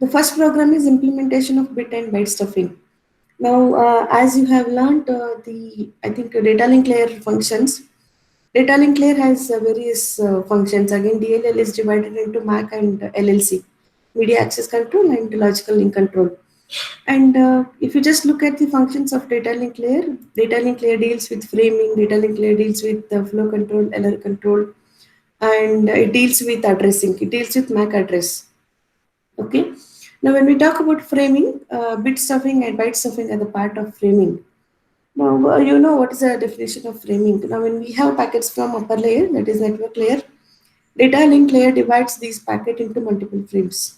The first program is implementation of bit and byte stuffing. Now, as you have learned, I think data link layer functions. Data link layer has various functions. Again, DLL is divided into MAC and LLC, media access control and logical link control. And if you just look at the functions of data link layer deals with framing, data link layer deals with flow control, error control, and it deals with addressing. It deals with MAC address. Okay. Now, when we talk about framing, bit stuffing and byte stuffing are the part of framing. Now, you know what is the definition of framing. Now, when we have packets from upper layer, that is network layer, data link layer divides these packets into multiple frames.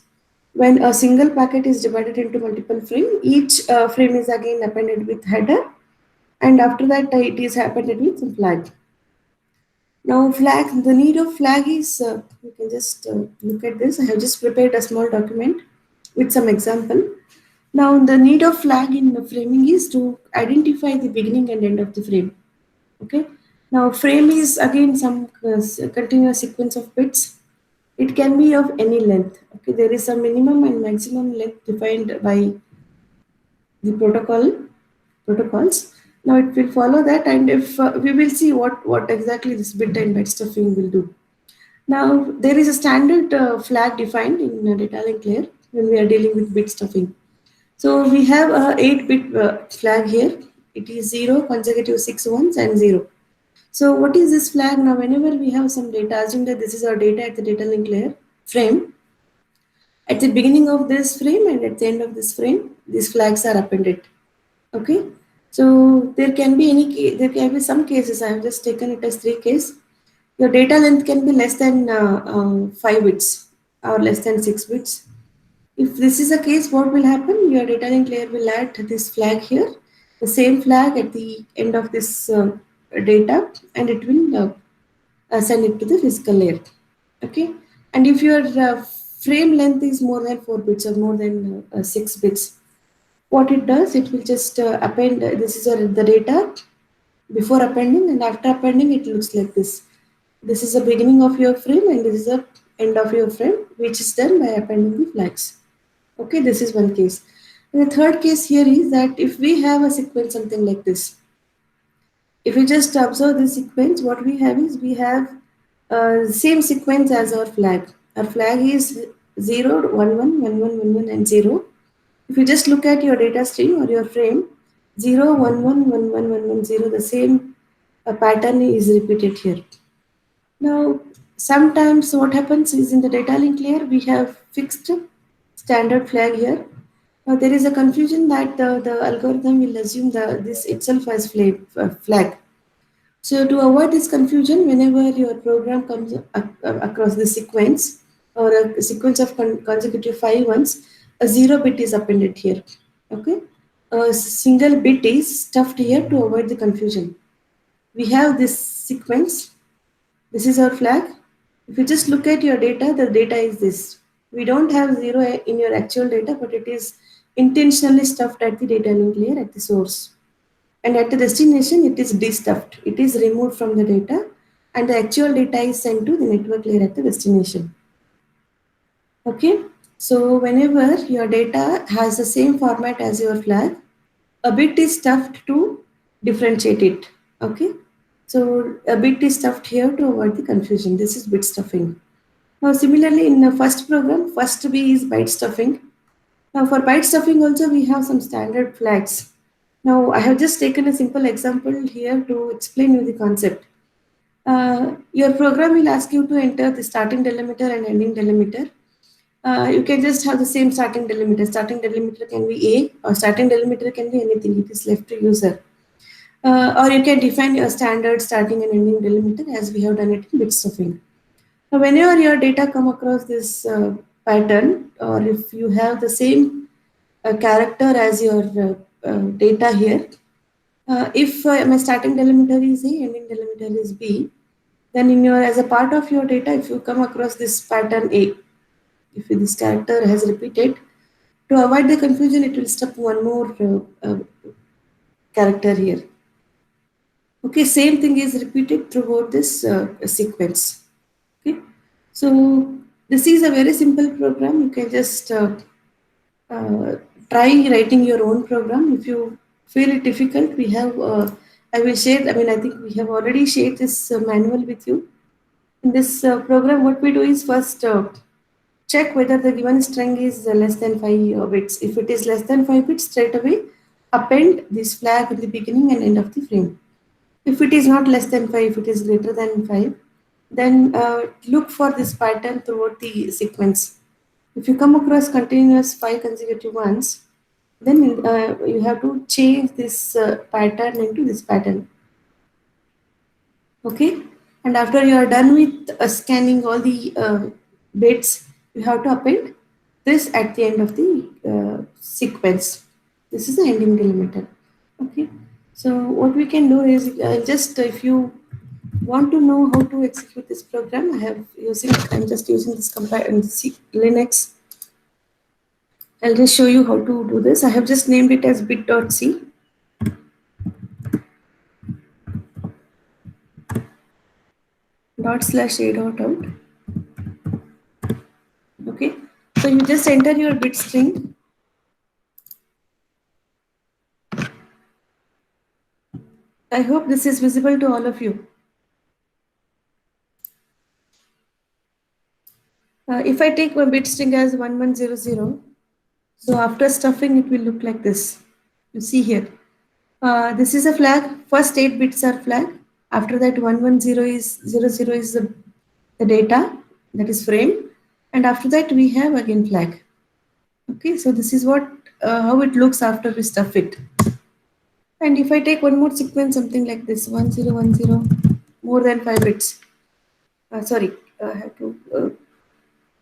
When a single packet is divided into multiple frames, each frame is again appended with header, and after that it is appended with some flag. Now, the need of flag is, you can just look at this. I have just prepared a small document with some example. Now, the need of flag in the framing is to identify the beginning and end of the frame. Okay. Now, frame is again some continuous sequence of bits. It can be of any length. Okay, there is a minimum and maximum length defined by the protocols. Now it will follow that, and if we will see what exactly this bit and byte stuffing will do. Now there is a standard flag defined in data link layer when we are dealing with bit stuffing. So we have a 8-bit flag here. It is 0, consecutive 6 ones, and 0. So what is this flag? Now whenever we have some data, assume that this is our data at the data link layer frame. At the beginning of this frame and at the end of this frame, these flags are appended. Okay. So there can be there can be some cases. I have just taken it as 3 cases. Your data length can be less than 5 bits or less than 6 bits. If this is the case, what will happen? Your data link layer will add this flag here, the same flag at the end of this data, and it will send it to the physical layer. Okay. And if your frame length is more than 4 bits or more than 6 bits, what it does, it will just append, this is the data before appending, and after appending it looks like this. This is the beginning of your frame and this is the end of your frame, which is done by appending the flags. Okay, this is one case. And the third case here is that if we have a sequence something like this, if you just observe this sequence, what we have is we have same sequence as our flag. Our flag is 0, 1, 1, 1, 1, 1, 1 and 0. If you just look at your data stream or your frame, 0, 1, 1, 1, 1, 1, 1, 0, the same pattern is repeated here. Now, sometimes what happens is in the data link layer, we have fixed standard flag here. Now, there is a confusion that the algorithm will assume this itself as flag. So, to avoid this confusion, whenever your program comes across the sequence or a sequence of consecutive 5 ones, a 0 bit is appended here. Okay, a single bit is stuffed here to avoid the confusion. We have this sequence. This is our flag. If you just look at your data, the data is this. We don't have 0 in your actual data, but it is intentionally stuffed at the data link layer at the source. And at the destination, it is destuffed. It is removed from the data, and the actual data is sent to the network layer at the destination. Okay. So whenever your data has the same format as your flag, a bit is stuffed to differentiate it. Okay. So a bit is stuffed here to avoid the confusion. This is bit stuffing. Now similarly in the first program, first B is byte stuffing. Now for byte stuffing also we have some standard flags. Now I have just taken a simple example here to explain you the concept. Your program will ask you to enter the starting delimiter and ending delimiter. You can just have the same starting delimiter. Starting delimiter can be A or starting delimiter can be anything. It is left to user. Or you can define your standard starting and ending delimiter as we have done it in bit stuffing. Now, whenever your data come across this pattern, or if you have the same character as your data here, if my starting delimiter is A, ending delimiter is B, then in your as a part of your data, if you come across this pattern A, if this character has repeated, to avoid the confusion, it will stuff one more character here. Okay, same thing is repeated throughout this sequence. Okay, so this is a very simple program. You can just uh, try writing your own program. If you feel it difficult, we have, I will share, I mean, I think we have already shared this manual with you. In this program, what we do is first check whether the given string is less than 5 bits. If it is less than 5 bits, straight away append this flag at the beginning and end of the frame. If it is not less than 5, if it is greater than 5, then look for this pattern throughout the sequence. If you come across continuous 5 consecutive ones, then you have to change this pattern into this pattern. Okay, and after you are done with scanning all the bits, you have to append this at the end of the sequence. This is the ending delimiter. Okay, so what we can do is just if you want to know how to execute this program, I'm just using this Linux. I'll just show you how to do this. I have just named it as bit.c. ./a.out. Okay, so you just enter your bit string. I hope this is visible to all of you. If I take one bit string as 1100, so after stuffing it will look like this. You see here. This is a flag. First 8 bits are flag. After that 110 is 00 is the data, that is frame, and after that we have again flag. Okay, so this is what how it looks after we stuff it. And if I take one more sequence, something like this, 1010, more than 5 bits. Sorry, I have to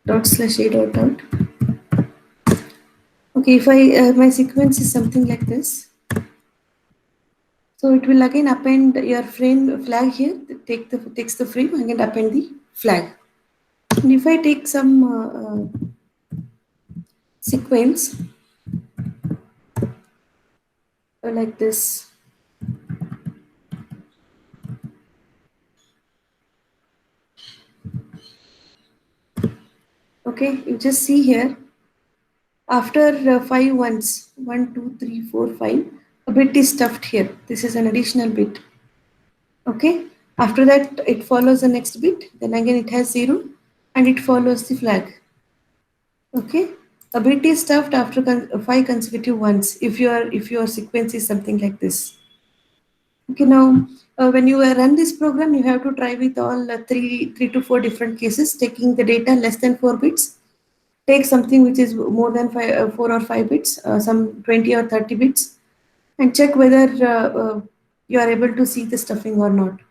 ./a.out. Okay, if I my sequence is something like this. So it will again append your frame flag here. Takes the frame and again append the flag. And if I take some sequence like this, okay, you just see here. After 5 ones, 1, 2, 3, 4, 5, a bit is stuffed here. This is an additional bit. Okay. After that, it follows the next bit. Then again, it has 0, and it follows the flag. Okay. A bit is stuffed after 5 consecutive ones. If your sequence is something like this. Okay. Now, when you run this program, you have to try with all three to four different cases, taking the data less than 4 bits. Take something which is more than 4 or 5 bits, some 20 or 30 bits, and check whether you are able to see the stuffing or not.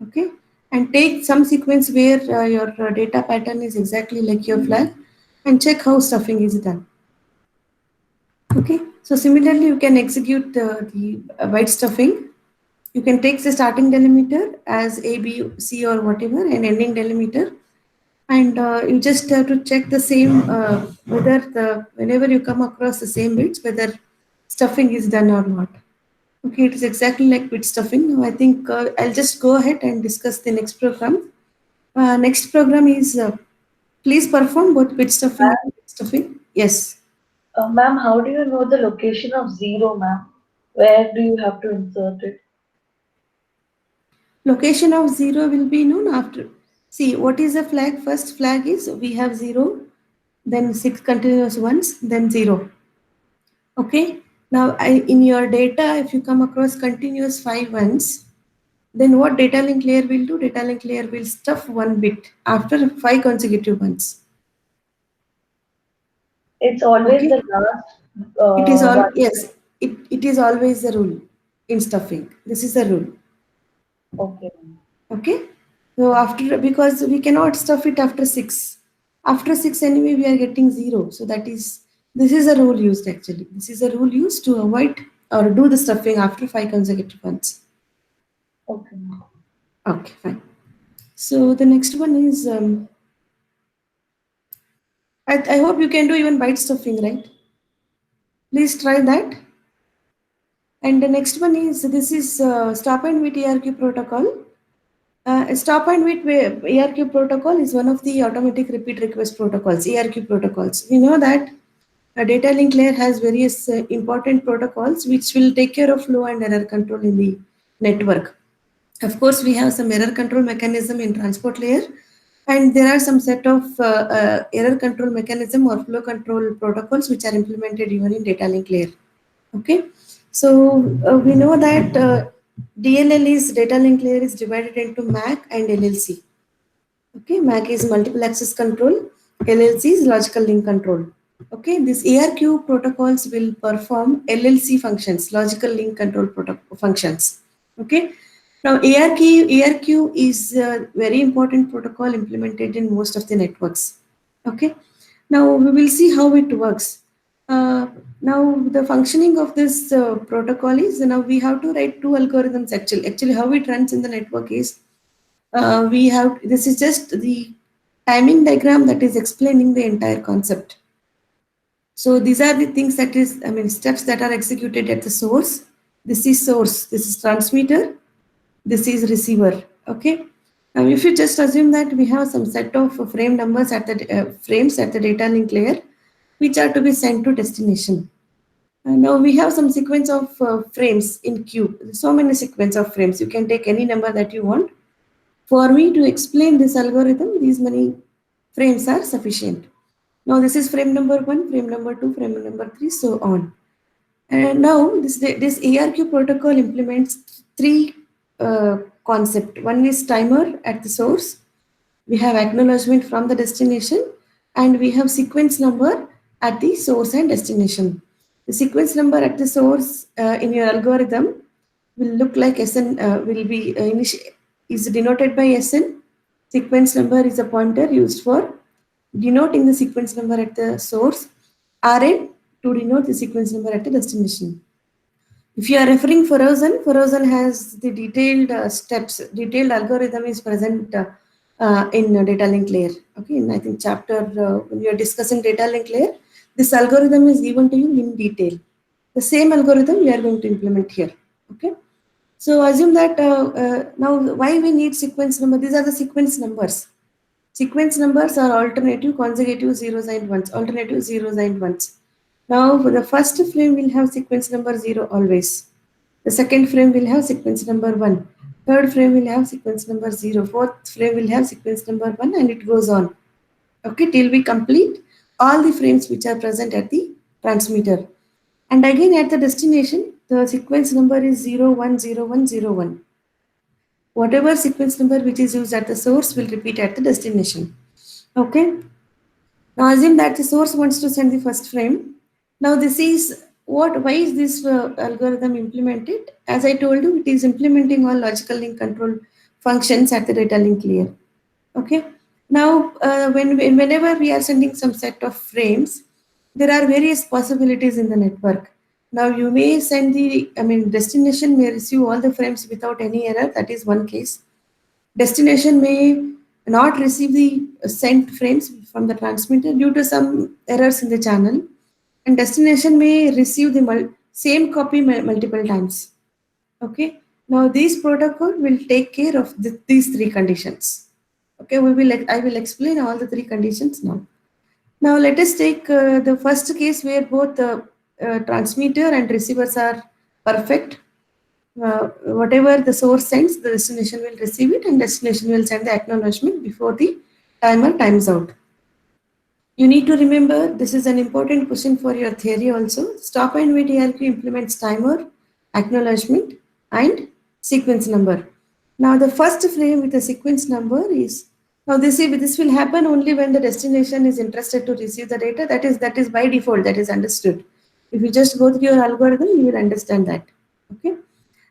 Okay, and take some sequence where your data pattern is exactly like your flag, and check how stuffing is done. Okay, so similarly you can execute the byte stuffing. You can take the starting delimiter as A, B, C or whatever, and ending delimiter, and you just have to check the same whether whenever you come across the same bits, whether stuffing is done or not. Okay, it is exactly like bit stuffing. Now I think I'll just go ahead and discuss the next program. Next program is please perform both bit stuffing and bit stuffing. Yes. Ma'am, how do you know the location of zero, ma'am? Where do you have to insert it? Location of 0 will be known after. See, what is the flag? First flag is we have 0, then 6 continuous ones, then 0. Okay. Now, in your data, if you come across continuous 5 ones, then what data link layer will do? Data link layer will stuff 1 bit after 5 consecutive ones. It's always Okay. the last It is all, one. yes, it is always the rule in stuffing. This is the rule. Okay. Okay. So after, because we cannot stuff it after 6. After 6 anyway, we are getting 0. So this is a rule used actually. This is a rule used to avoid or do the stuffing after 5 consecutive ones. Okay. Okay, fine. So the next one is, I hope you can do even byte stuffing, right? Please try that. And the next one is, this is stop and wait ARQ protocol. Stop and wait ARQ protocol is one of the automatic repeat request protocols, ARQ protocols. We know that A data link layer has various important protocols which will take care of flow and error control in the network. Of course, we have some error control mechanism in transport layer, and there are some set of error control mechanism or flow control protocols which are implemented even in data link layer. Okay, so we know that DLL is data link layer is divided into MAC and LLC. Okay, MAC is multiple access control, LLC is logical link control. Okay, these ARQ protocols will perform LLC functions, logical link control functions. Okay, now ARQ is a very important protocol implemented in most of the networks. Okay, now we will see how it works. Now the functioning of this protocol is, now we have to write two algorithms actually. Actually, how it runs in the network is, we have, this is just the timing diagram that is explaining the entire concept. So these are the things that is, I mean, steps that are executed at the source. This is source, this is transmitter, this is receiver. Okay. Now, if you just assume that we have some set of frame numbers at the frames at the data link layer, which are to be sent to destination. And now we have some sequence of frames in queue. So many sequence of frames. You can take any number that you want. For me to explain this algorithm, these many frames are sufficient. Now this is frame number 1, frame number 2, frame number 3, so on. And now this ARQ protocol implements three concepts. One is timer at the source. We have acknowledgement from the destination, and we have sequence number at the source and destination. The sequence number at the source in your algorithm will look like SN, will be is denoted by SN. Sequence number is a pointer used for denoting the sequence number at the source. RN to denote the sequence number at the destination. If you are referring Forozen has the detailed steps, detailed algorithm is present in data link layer. Okay, in I think chapter when you are discussing data link layer, this algorithm is given to you in detail. The same algorithm we are going to implement here. Okay, so assume that now why we need sequence number? These are the sequence numbers. Sequence numbers are alternative, consecutive zeros and ones. Alternative zeros and ones. Now for the first frame will have sequence number 0 always. The second frame will have sequence number 1. Third frame will have sequence number 0. Fourth frame will have sequence number 1, and it goes on. Okay, till we complete all the frames which are present at the transmitter. And again at the destination, the sequence number is 0, 1, 0, 1, 0, 1. Whatever sequence number which is used at the source will repeat at the destination. Okay. Now assume that the source wants to send the first frame. Now this is what, why is this algorithm implemented? As I told you, it is implementing all logical link control functions at the data link layer. Okay. Now whenever we are sending some set of frames, there are various possibilities in the network. Now you may send the, I mean, destination may receive all the frames without any error. That is one case. Destination may not receive the sent frames from the transmitter due to some errors in the channel, and destination may receive the same copy multiple times. Okay. Now these protocol will take care of these three conditions. Okay, I will explain all the three conditions now. Now let us take the first case where both the transmitter and receivers are perfect. Whatever the source sends, the destination will receive it, and destination will send the acknowledgement before the timer times out. You need to remember, this is an important question for your theory also. Stop and wait ARQ implements timer, acknowledgement, and sequence number. Now the first frame with the sequence number is, now this will happen only when the destination is interested to receive the data. That is by default, that is understood. If you just go through your algorithm, you will understand that. Okay.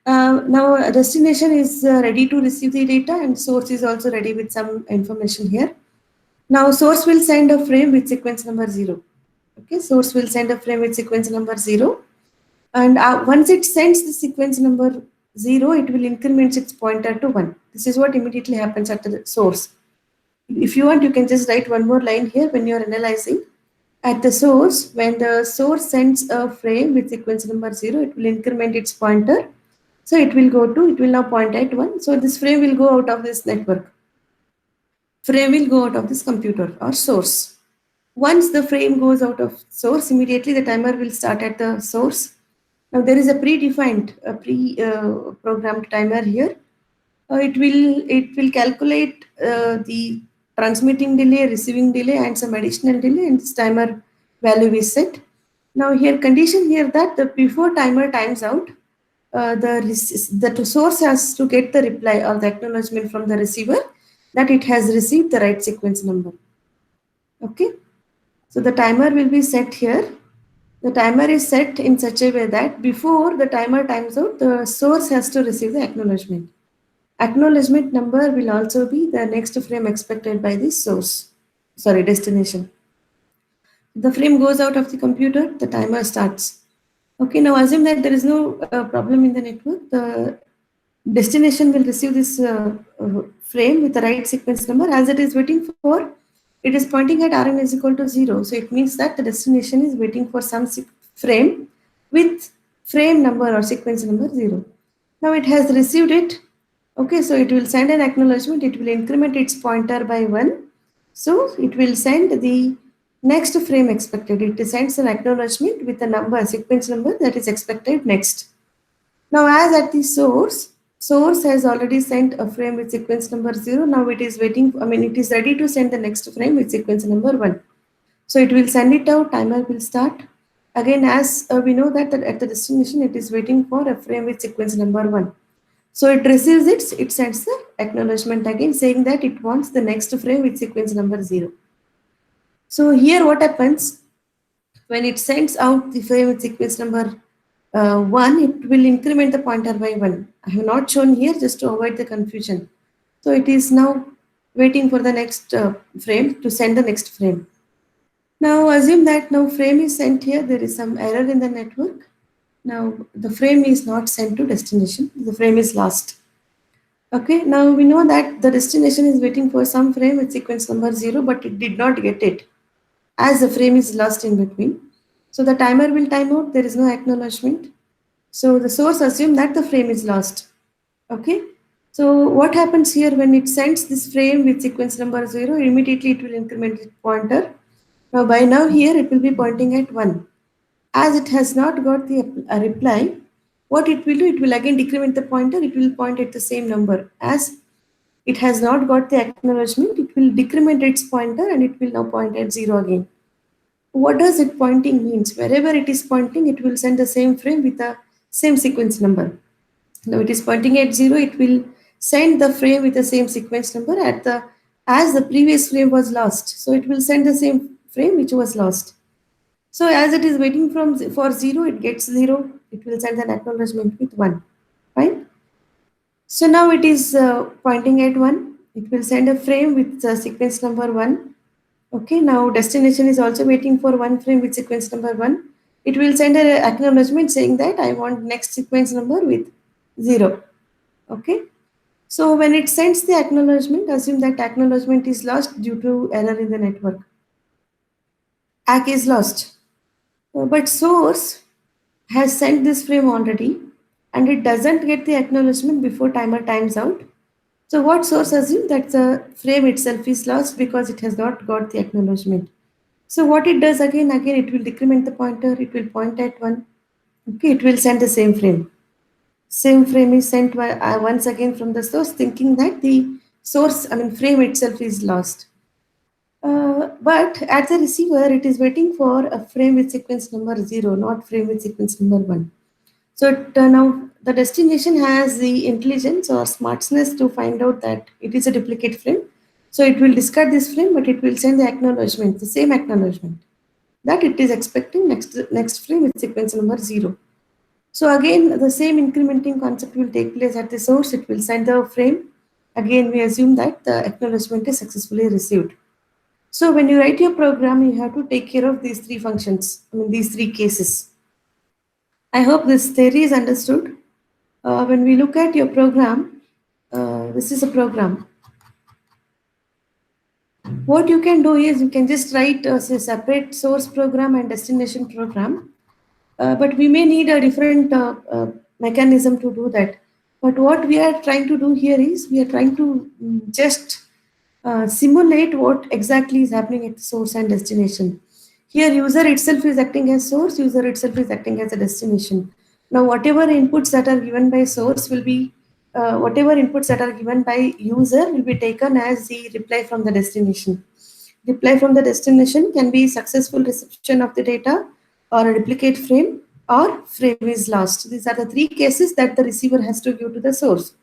Now destination is ready to receive the data, and source is also ready with some information here. Now source will send a frame with sequence number 0. Okay, source will send a frame with sequence number 0, and once it sends the sequence number 0, it will increment its pointer to 1. This is what immediately happens at the source. If you want, you can just write one more line here when you are analyzing. At the source, when the source sends a frame with sequence number 0, it will increment its pointer. So it will now point at 1. So this frame will go out of this network. Frame will go out of this computer or source. Once the frame goes out of source, immediately the timer will start at the source. Now there is a predefined, pre-programmed timer here. It will calculate the transmitting delay, receiving delay, and some additional delay, and this timer value is set. Now here condition here that the before timer times out, the source has to get the reply or the acknowledgement from the receiver that it has received the right sequence number. Okay, so the timer will be set here. The timer is set in such a way that before the timer times out, the source has to receive the acknowledgement. Acknowledgement number will also be the next frame expected by the destination. The frame goes out of the computer, the timer starts. Okay, now assume that there is no problem in the network. The destination will receive this frame with the right sequence number. As it is waiting for, it is pointing at Rn is equal to 0. So it means that the destination is waiting for some frame with frame number or sequence number 0. Now it has received it. Okay, so it will send an acknowledgement. It will increment its pointer by 1. So it will send the next frame expected. It sends an acknowledgement with a sequence number that is expected next. Now as at the source has already sent a frame with sequence number 0. Now it is waiting, it is ready to send the next frame with sequence number 1. So it will send it out, timer will start. Again, as we know that at the destination, it is waiting for a frame with sequence number 1. So it receives it sends the acknowledgement again saying that it wants the next frame with sequence number 0. So here what happens, when it sends out the frame with sequence number 1, it will increment the pointer by 1. I have not shown here just to avoid the confusion. So it is now waiting for the next frame to send the next frame. Now assume that now frame is sent here, there is some error in the network. Now the frame is not sent to destination, the frame is lost. Okay, now we know that the destination is waiting for some frame with sequence number 0, but it did not get it as the frame is lost in between. So the timer will time out, there is no acknowledgement. So the source assumes that the frame is lost. Okay, so what happens here when it sends this frame with sequence number 0, immediately it will increment its pointer. Now by now here it will be pointing at 1. As it has not got the reply, what it will do, it will again decrement the pointer, it will point at the same number. As it has not got the acknowledgement, it will decrement its pointer and it will now point at 0 again. What does it pointing means? Wherever it is pointing, it will send the same frame with the same sequence number. Now it is pointing at 0, it will send the frame with the same sequence number as the previous frame was lost. So it will send the same frame which was lost. So as it is waiting for 0, it gets 0. It will send an acknowledgement with 1. Fine. So now it is pointing at 1. It will send a frame with sequence number 1. Okay, now destination is also waiting for one frame with sequence number 1. It will send an acknowledgement saying that I want next sequence number with 0. Okay, so when it sends the acknowledgement, assume that acknowledgement is lost due to error in the network. ACK is lost. But source has sent this frame already and it doesn't get the acknowledgement before timer times out. So what source assumes that the frame itself is lost because it has not got the acknowledgement. So what it does again it will decrement the pointer, it will point at 1. Okay, it will send the same frame. Same frame is sent once again from the source, thinking that the frame itself is lost. But at the receiver, it is waiting for a frame with sequence number 0, not frame with sequence number 1. So now the destination has the intelligence or smartness to find out that it is a duplicate frame. So it will discard this frame, but it will send the acknowledgement, the same acknowledgement, that it is expecting next frame with sequence number 0. So again, the same incrementing concept will take place at the source. It will send the frame. Again, we assume that the acknowledgement is successfully received. So when you write your program, you have to take care of these three functions, these three cases. I hope this theory is understood. When we look at your program, this is a program. What you can do is you can just write a separate source program and destination program. But we may need a different mechanism to do that. But what we are trying to do here is we are trying to just simulate what exactly is happening at the source and destination. Here, user itself is acting as source, user itself is acting as a destination. Now, whatever inputs that are given by source will be, whatever inputs that are given by user will be taken as the reply from the destination. Reply from the destination can be successful reception of the data, or a duplicate frame, or frame is lost. These are the three cases that the receiver has to give to the source.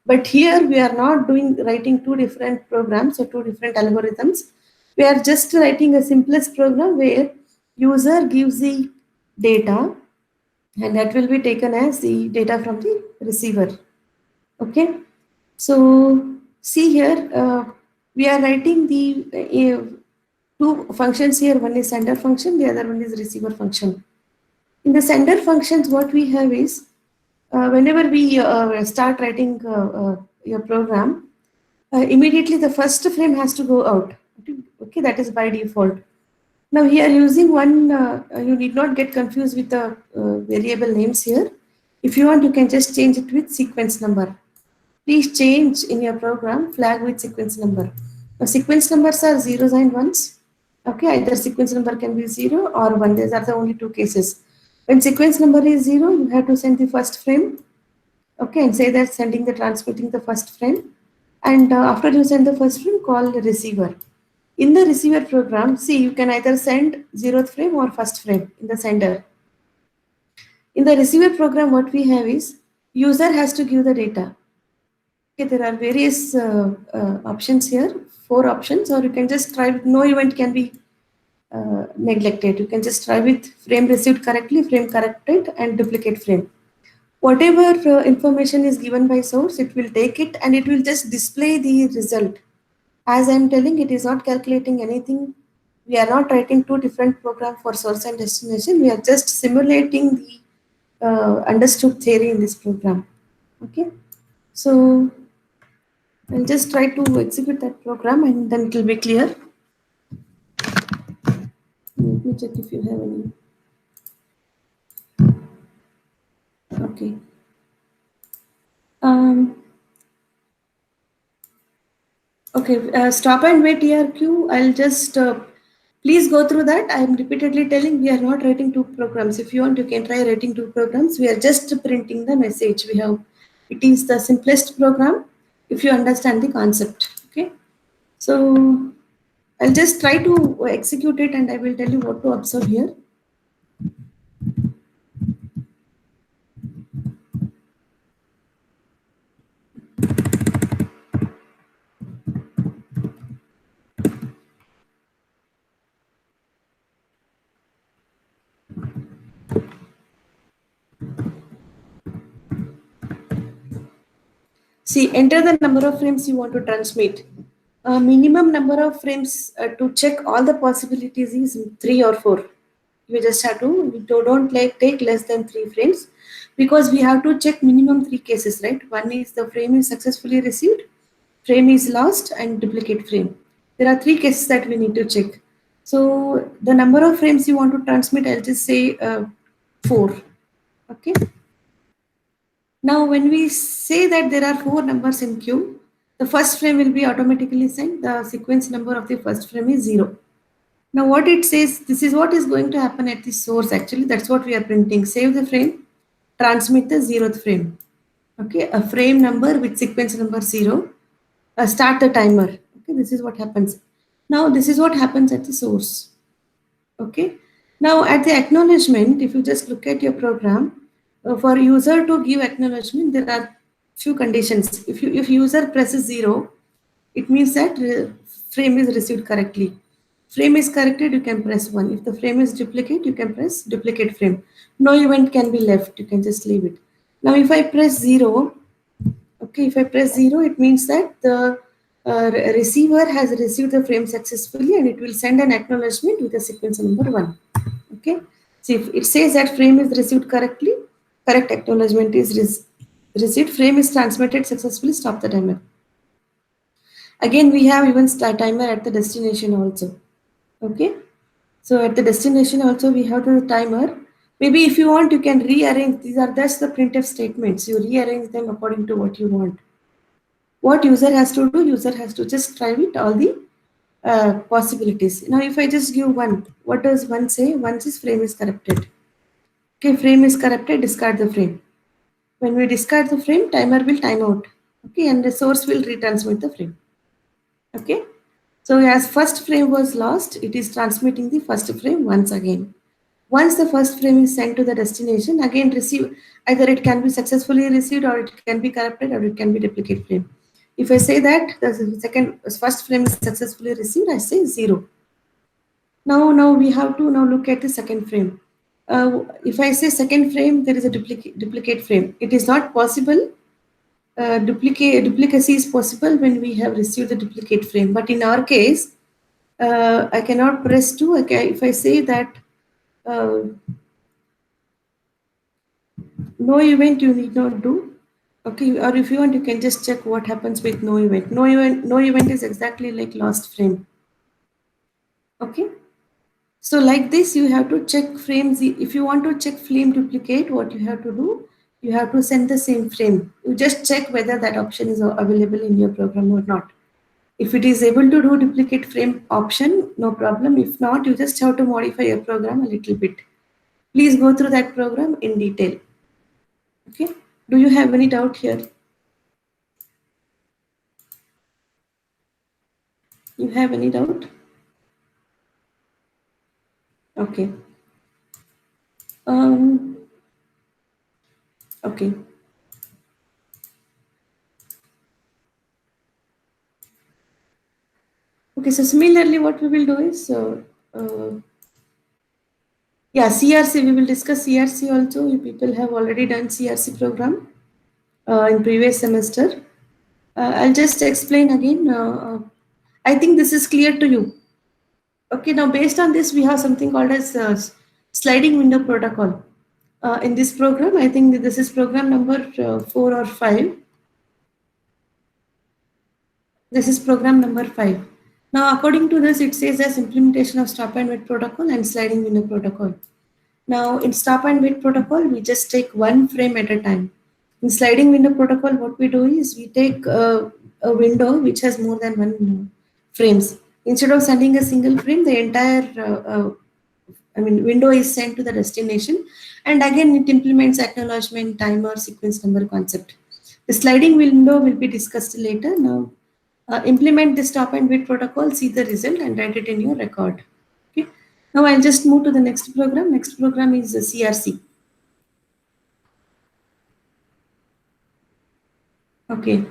But here we are not writing two different programs or two different algorithms. We are just writing a simplest program where user gives the data and that will be taken as the data from the receiver. Okay. So see here, we are writing the two functions here. One is sender function, the other one is receiver function. In the sender functions, what we have is whenever we start writing your program, immediately the first frame has to go out. Okay, that is by default. Now here using one, you need not get confused with the variable names here. If you want, you can just change it with sequence number. Please change in your program flag with sequence number. Now sequence numbers are zeros and ones. Okay, either sequence number can be 0 or 1. These are the only two cases. When sequence number is 0, you have to send the first frame. Okay, and say that sending the transmitting the first frame. And after you send the first frame, call the receiver. In the receiver program, see, you can either send 0th frame or first frame in the sender. In the receiver program, what we have is user has to give the data. Okay, there are various options here, 4 options, or you can just try with no event can be neglected. You can just try with frame received correctly, frame corrected, and duplicate frame. Whatever information is given by source, it will take it and it will just display the result. As I am telling, it is not calculating anything. We are not writing two different programs for source and destination. We are just simulating the understood theory in this program. Okay, so I'll just try to execute that program and then it will be clear. Let me check if you have any. Okay. Okay, stop and wait TRQ. I'll just please go through that. I'm repeatedly telling we are not writing two programs. If you want, you can try writing two programs. We are just printing the message. We have it is the simplest program if you understand the concept. Okay, so I'll just try to execute it and I will tell you what to observe here. See, enter the number of frames you want to transmit. Minimum number of frames to check all the possibilities is 3 or 4. We just have to don't like take less than 3 frames because we have to check minimum 3 cases, right? One is the frame is successfully received, frame is lost, and duplicate frame. There are 3 cases that we need to check. So the number of frames you want to transmit, I'll just say 4. Okay. Now, when we say that there are 4 numbers in queue, the first frame will be automatically sent. The sequence number of the first frame is 0. Now, what it says, this is what is going to happen at the source. Actually, that's what we are printing. Save the frame, transmit the 0th frame. Okay, a frame number with sequence number 0. Start the timer. Okay, this is what happens. Now, this is what happens at the source. Okay. Now, at the acknowledgement, if you just look at your program, for user to give acknowledgement, there are few conditions. If user presses 0, it means that frame is received correctly. Frame is corrected, you can press 1. If the frame is duplicate, you can press duplicate frame. No event can be left, you can just leave it. Now, if I press 0, okay, if I press 0, it means that the receiver has received the frame successfully and it will send an acknowledgement with the sequence number 1. Okay, so if it says that frame is received correctly, correct acknowledgement is received, frame is transmitted successfully, stop the timer. Again, we have even timer at the destination also. Okay, so at the destination also we have the timer. Maybe if you want, you can rearrange. These are just the printf statements. You rearrange them according to what you want. What user has to do? User has to just try it all the possibilities. Now, if I just give 1, what does 1 say? 1 says frame is corrupted. Okay, frame is corrupted, discard the frame. When we discard the frame, timer will time out. Okay, and the source will retransmit the frame. Okay, so as first frame was lost, it is transmitting the first frame once again. Once the first frame is sent to the destination, again receive, either it can be successfully received or it can be corrupted or it can be duplicate frame. If I say that the first frame is successfully received, I say 0. Now we have to now look at the second frame. If I say second frame, there is a duplicate frame. It is not possible. Duplicacy is possible when we have received the duplicate frame. But in our case, I cannot press 2. Okay, if I say that uh, no event, you need not do. Okay, or if you want, you can just check what happens with no event. No event is exactly like lost frame. Okay. So like this, you have to check frames. If you want to check frame duplicate, what you have to do, you have to send the same frame. You just check whether that option is available in your program or not. If it is able to do duplicate frame option, no problem. If not, you just have to modify your program a little bit. Please go through that program in detail. Okay. Do you have any doubt here? You have any doubt? Okay. Um, okay. Okay, so similarly, what we will do is, yeah, CRC, we will discuss CRC also. You people have already done CRC program in previous semester. I'll just explain again. I think this is clear to you. Okay, now based on this, we have something called as sliding window protocol. In this program, I think that this is program number 4 or 5. This is program number 5. Now, according to this, it says as implementation of stop and wait protocol and sliding window protocol. Now, in stop and wait protocol, we just take one frame at a time. In sliding window protocol, what we do is we take a window which has more than one frames. Instead of sending a single frame, the entire window is sent to the destination, and again it implements acknowledgement, timer, sequence number concept. The sliding window will be discussed later. Now, implement the stop and wait protocol, see the result, and write it in your record. Okay. Now I'll just move to the next program. Next program is CRC. Okay.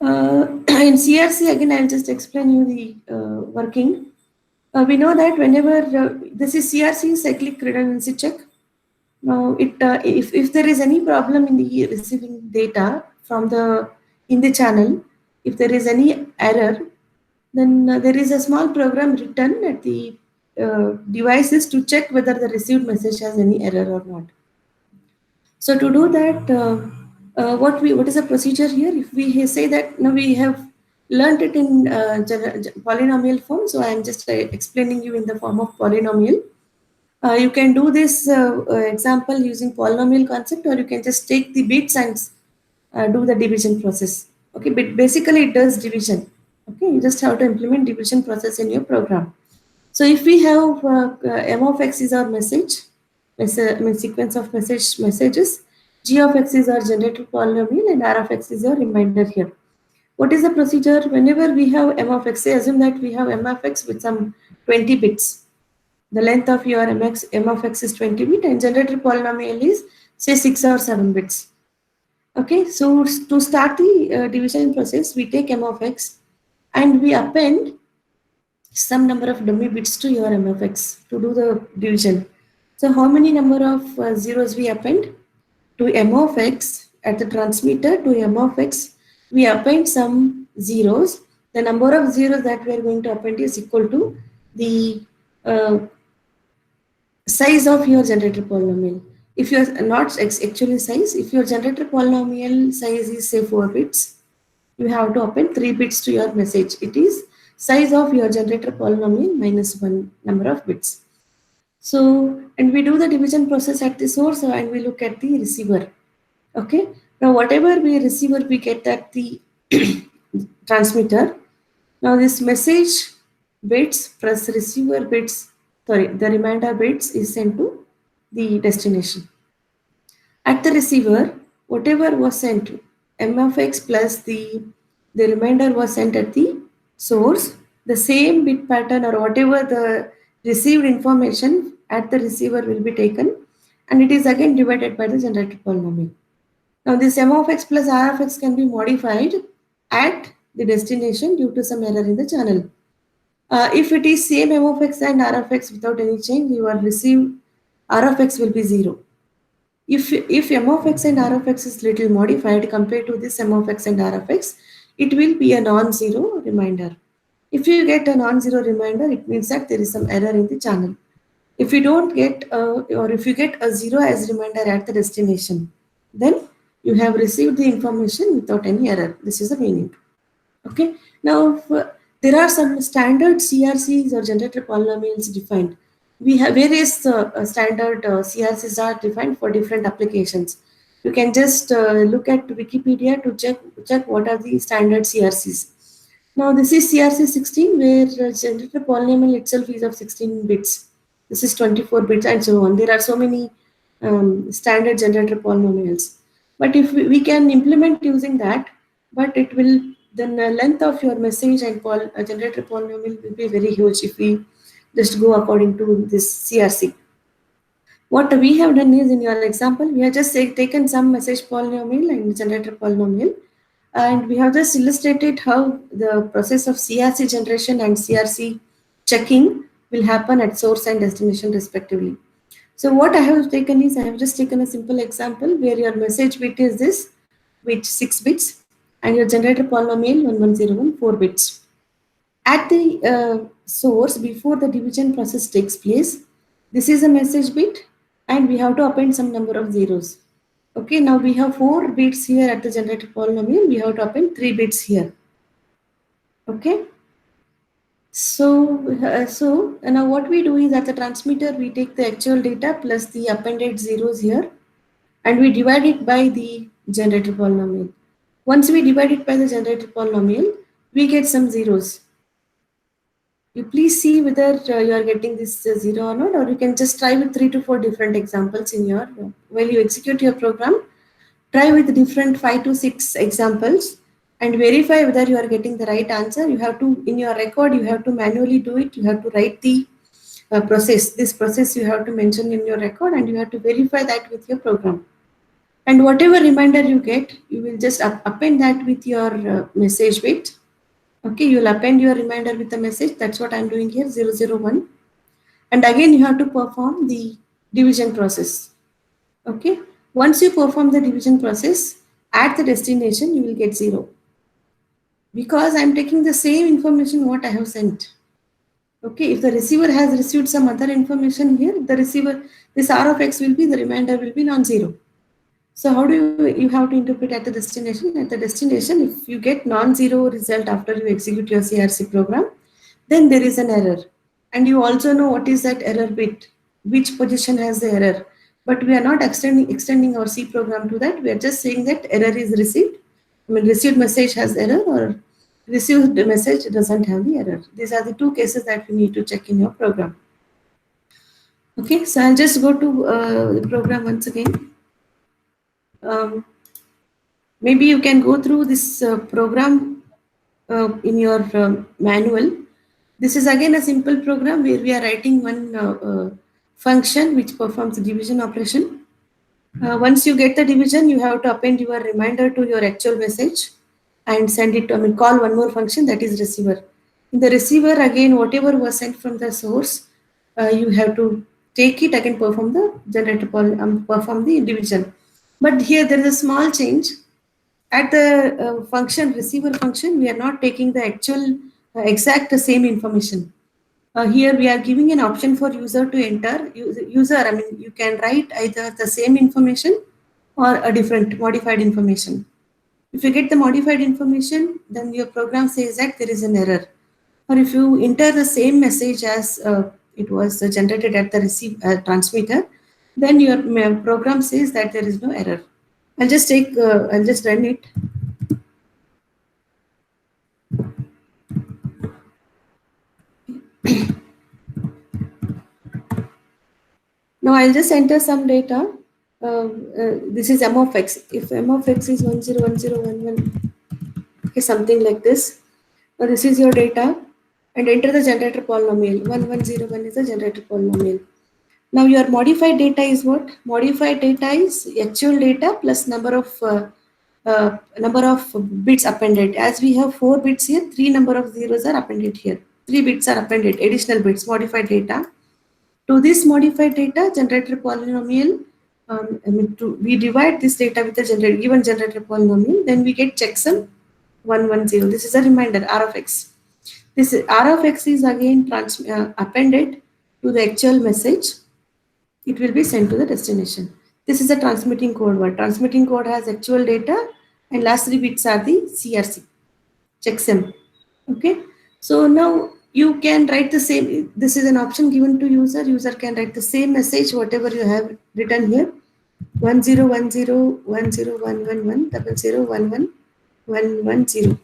In CRC, again, I'll just explain you the working. We know that whenever this is CRC, cyclic redundancy check. Now, if there is any problem in the receiving data from in the channel, if there is any error, then there is a small program written at the devices to check whether the received message has any error or not. So to do that, what is the procedure here? If we say that now we have learned it in polynomial form, so I am just explaining you in the form of polynomial. You can do this example using polynomial concept, or you can just take the bits and do the division process. Okay, but basically it does division. Okay, you just have to implement division process in your program. So if we have m of x is our message, sequence of messages, g of x is our generated polynomial, and r of x is your reminder here. What is the procedure? Whenever we have m of x, say assume that we have m of x with some 20 bits. The length of your m of x is 20 bit, and generated polynomial is say 6 or 7 bits. Okay, so to start the division process, we take m of x and we append some number of dummy bits to your m of x to do the division. So how many number of zeros we append? To m of x at the transmitter to m of x, we append some zeros. The number of zeros that we are going to append is equal to the size of your generated polynomial. If you are not actually size, if your generated polynomial size is say 4 bits, you have to append 3 bits to your message. It is size of your generated polynomial minus 1 number of bits. So, and we do the division process at the source and we look at the receiver. Okay. Now, whatever we receiver we get at the transmitter. Now this message bits plus receiver bits, sorry, the reminder bits is sent to the destination. At the receiver, whatever was sent, m of x plus the remainder was sent at the source, the same bit pattern or whatever the received information at the receiver will be taken, and it is again divided by the generated polynomial. Now this m of x plus r of x can be modified at the destination due to some error in the channel. If it is same m of x and r of x without any change, your received r of x will be 0. If m of x and r of x is little modified compared to this m of x and r of x, it will be a non-zero reminder. If you get a non-zero reminder, it means that there is some error in the channel. If you don't get or if you get a 0 as reminder at the destination, then you have received the information without any error. This is the meaning. Okay. Now, there are some standard CRCs or generated polynomials defined. We have various standard CRCs are defined for different applications. You can just look at Wikipedia to check what are the standard CRCs. Now, this is CRC 16, where generated polynomial itself is of 16 bits. This is 24 bits and so on. There are so many standard generated polynomials. But if we can implement using that, but it will, then the length of your message and generated polynomial will be very huge if we just go according to this CRC. What we have done is, in your example, we have just taken some message polynomial and generated polynomial, and we have just illustrated how the process of CRC generation and CRC checking will happen at source and destination respectively. So what I have taken is, I have just taken a simple example where your message bit is this, which 6 bits, and your generated polynomial 1101 4 bits. At the source, before the division process takes place, this is a message bit, and we have to append some number of zeros. Okay, now we have 4 bits here at the generated polynomial, we have to append 3 bits here. Okay. So now what we do is, at the transmitter, we take the actual data plus the appended zeros here, and we divide it by the generated polynomial. Once we divide it by the generated polynomial, we get some zeros. You please see whether you are getting this 0 or not, or you can just try with 3 to 4 different examples in your, while you execute your program, try with different 5 to 6 examples and verify whether you are getting the right answer. You have to, in your record, you have to manually do it. You have to write the process. This process you have to mention in your record, and you have to verify that with your program. And whatever reminder you get, you will just append that with your message bit. Okay, you will append your reminder with the message. That's what I'm doing here, 001. And again, you have to perform the division process. Okay, once you perform the division process, at the destination, you will get 0. Because I'm taking the same information what I have sent. Okay, if the receiver has received some other information here, the receiver, this R of X will be, the remainder will be non-zero. So how do you have to interpret at the destination? At the destination, if you get non-zero result after you execute your CRC program, then there is an error. And you also know what is that error bit, which position has the error. But we are not extending our C program to that. We are just saying that error is received. I mean, received message has error, or received message doesn't have the error. These are the 2 cases that we need to check in your program. Okay, so I'll just go to the program once again. Maybe you can go through this program in your manual. This is again a simple program where we are writing one function which performs the division operation. Once you get the division, you have to append your reminder to your actual message and send it, call one more function, that is receiver. In the receiver, again, whatever was sent from the source, you have to take it again, perform the generator, perform the division. But here there is a small change. At the function, receiver function, we are not taking the actual exact same information. Here we are giving an option for user to enter. You can write either the same information or a different modified information. If you get the modified information, then your program says that there is an error. Or if you enter the same message as it was generated at the transmitter, then your program says that there is no error. I'll just run it. Now I'll just enter some data. This is m of x. If m of x is 101011, okay, something like this. Now this is your data, and enter the generator polynomial. 1101 is the generator polynomial. Now your modified data is what? Modified data is actual data plus number of bits appended. As we have 4 bits here, 3 number of zeros are appended here. 3 bits are appended, additional bits, modified data. To this modified data, generator polynomial, we divide this data with the given generator polynomial, then we get checksum 110. This is a reminder, R of x. This R of x is again appended to the actual message. It will be sent to the destination. This is a transmitting code word. Transmitting code has actual data, and last 3 bits are the CRC, checksum. Okay, so now you can write the same. This is an option given to user. User can write the same message, whatever you have written here. 10101011001110.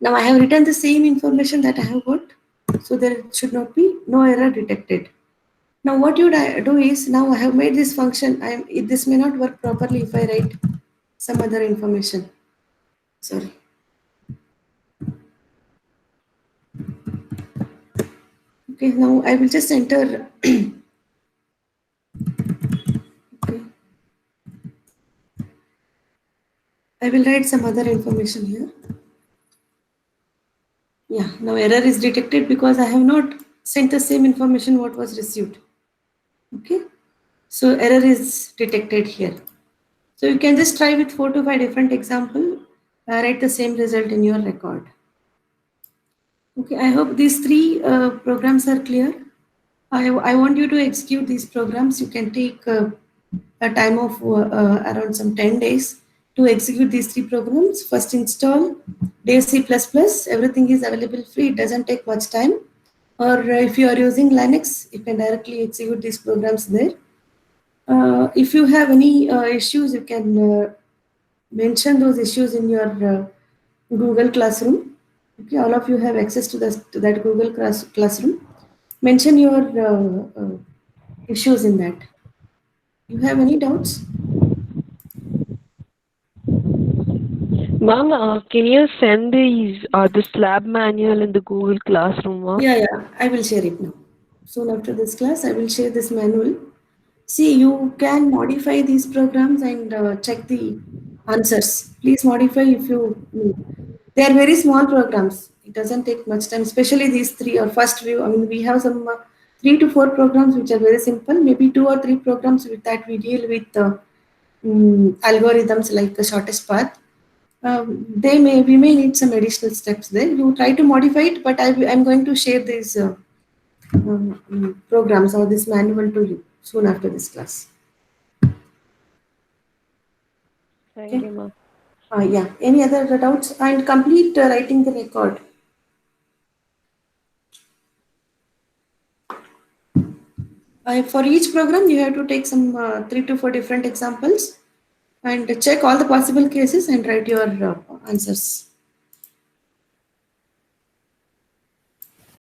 Now I have written the same information that I have got, so there should not be no error detected. Now what you do is, now I have made this function. This may not work properly if I write some other information. Sorry. Okay, now I will just enter. Okay. I will write some other information here. Yeah, now error is detected because I have not sent the same information what was received. Okay, so error is detected here. So you can just try with 4 to 5 different example, write the same result in your record. Okay, I hope these 3 programs are clear. I want you to execute these programs. You can take a time of around some 10 days to execute these 3 programs. First install Dave C++. Everything is available free. It doesn't take much time. Or if you are using Linux, you can directly execute these programs there. If you have any issues, you can mention those issues in your Google Classroom. Okay, all of you have access to that Google Classroom. Mention your issues in that. You have any doubts? Ma'am, can you send this lab manual in the Google Classroom, ma'am? Yeah, I will share it now. Soon after this class, I will share this manual. See, you can modify these programs and check the answers. Please modify if you need. They are very small programs. It doesn't take much time, especially these 3 or first view. I mean, we have some 3 to 4 programs which are very simple. Maybe 2 or 3 programs with that we deal with algorithms like the shortest path. We may need some additional steps there. You try to modify it, but I'm going to share these programs or this manual to you soon after this class. Thank you, ma'am. Yeah. Any other doubts? And complete writing the record. For each program, you have to take some 3 to 4 different examples and check all the possible cases and write your answers.